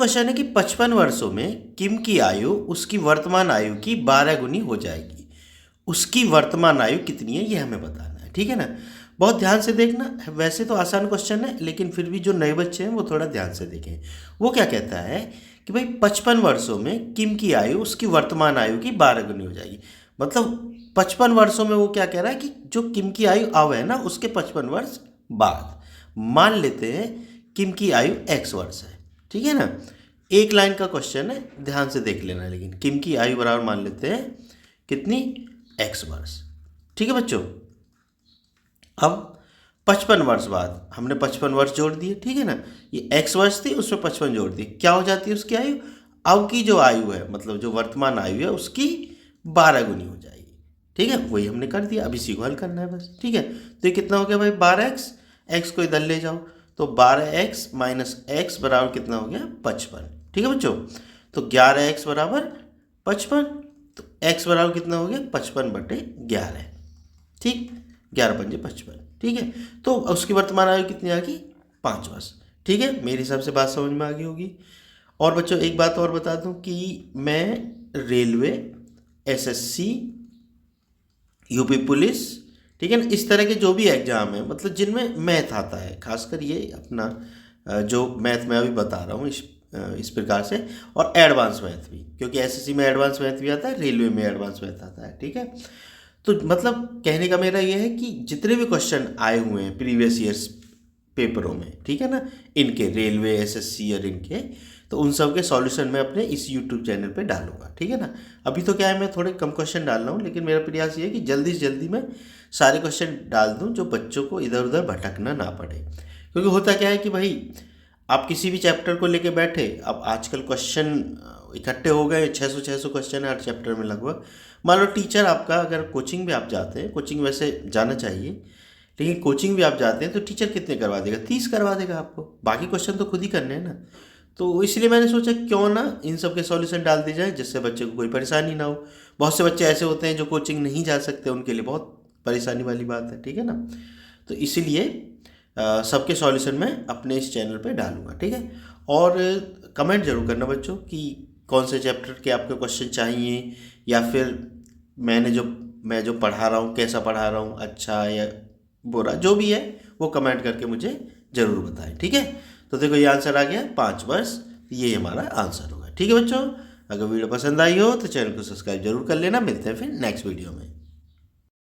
Question है कि 55 वर्षों में किम की आयु उसकी वर्तमान आयु की 12 गुनी हो जाएगी। उसकी वर्तमान आयु कितनी है ये हमें बताना है, ठीक है ना। बहुत ध्यान से देखना, वैसे तो आसान क्वेश्चन है लेकिन फिर भी जो नए बच्चे हैं वो थोड़ा ध्यान से देखें। वो क्या कहता है कि भाई 55 वर्षों में किम की आयु उसकी वर्तमान आयु की 12 गुनी हो जाएगी। मतलब 55 वर्षों में वो क्या कह रहा है कि जो किम की आयु अब है ना उसके 55 वर्ष बाद मान लेते हैं किम की आयु x वर्ष है, ठीक है ना। एक लाइन का क्वेश्चन है, ध्यान से देख लेना। लेकिन किम की आयु बराबर मान लेते हैं कितनी, x वर्ष, ठीक है बच्चों। अब 55 वर्ष बाद हमने 55 वर्ष जोड़ दिए, ठीक है ना। ये x वर्ष थी उसमें 55 जोड़ दिए, क्या हो जाती है उसकी आयु। अब की जो आयु है मतलब जो वर्तमान आयु है उसकी 12 गुनी हो जाएगी, ठीक है। वही हमने कर दिया, अब इसी को हल करना है बस, ठीक है। तो ये कितना हो गया भाई 12x, x को इधर ले जाओ तो 12x माइनस x बराबर कितना हो गया 55, ठीक है बच्चों। तो 11x बराबर 55, तो x बराबर कितना हो गया 55/11, ठीक, 11×5 = 55, ठीक है। तो उसकी वर्तमान आयु कितनी आ गई 5 वर्ष, ठीक है। मेरे हिसाब से बात समझ में आ गई होगी। और बच्चों एक बात और बता दूं कि मैं रेलवे, एसएससी, यूपी पुलिस, ठीक है ना, इस तरह के जो भी एग्जाम है मतलब जिनमें मैथ आता है, खासकर ये अपना जो मैथ मैं अभी बता रहा हूँ इस प्रकार से, और एडवांस मैथ भी, क्योंकि एसएससी में एडवांस मैथ भी आता है, रेलवे में एडवांस मैथ आता है, ठीक है। तो मतलब कहने का मेरा ये है कि जितने भी क्वेश्चन आए हुए हैं प्रीवियस ईयर्स पेपरों में, ठीक है ना, इनके रेलवे, एसएससी और इनके, तो उन सब के सॉल्यूशन मैं अपने इस यूट्यूब चैनल पे डालूंगा, ठीक है ना। अभी तो क्या है मैं थोड़े कम क्वेश्चन डाल रहा हूँ, लेकिन मेरा प्रयास ये है कि जल्दी से जल्दी मैं सारे क्वेश्चन डाल दूँ जो बच्चों को इधर उधर भटकना ना पड़े। क्योंकि होता क्या है कि भाई आप किसी भी चैप्टर को लेके बैठे, अब आजकल क्वेश्चन इकट्ठे हो गए, 600 क्वेश्चन है हर चैप्टर में लगभग। मान लो टीचर आपका, अगर कोचिंग भी आप जाते हैं, कोचिंग वैसे जाना चाहिए, लेकिन कोचिंग भी आप जाते हैं तो टीचर कितने करवा देगा, 30 करवा देगा आपको, बाकी क्वेश्चन तो खुद ही करने हैं ना। तो इसलिए मैंने सोचा क्यों ना इन सब के सॉल्यूशन डाल दी जाए जिससे बच्चे को कोई परेशानी ना हो। बहुत से बच्चे ऐसे होते हैं जो कोचिंग नहीं जा सकते, उनके लिए बहुत परेशानी वाली बात है, ठीक है ना। तो इसीलिए सबके सॉल्यूशन मैं अपने इस चैनल पे डालूंगा, ठीक है। और कमेंट जरूर करना बच्चों कि कौन से चैप्टर के आपके क्वेश्चन चाहिए, या फिर मैं जो पढ़ा रहा हूँ कैसा पढ़ा रहा हूँ, अच्छा या बुरा, जो भी है वो कमेंट करके मुझे ज़रूर बताएं, ठीक है। तो देखो ये आंसर आ गया 5 वर्ष, ये हमारा आंसर होगा, ठीक है बच्चों। अगर वीडियो पसंद आई हो तो चैनल को सब्सक्राइब जरूर कर लेना। मिलते हैं फिर नेक्स्ट वीडियो में।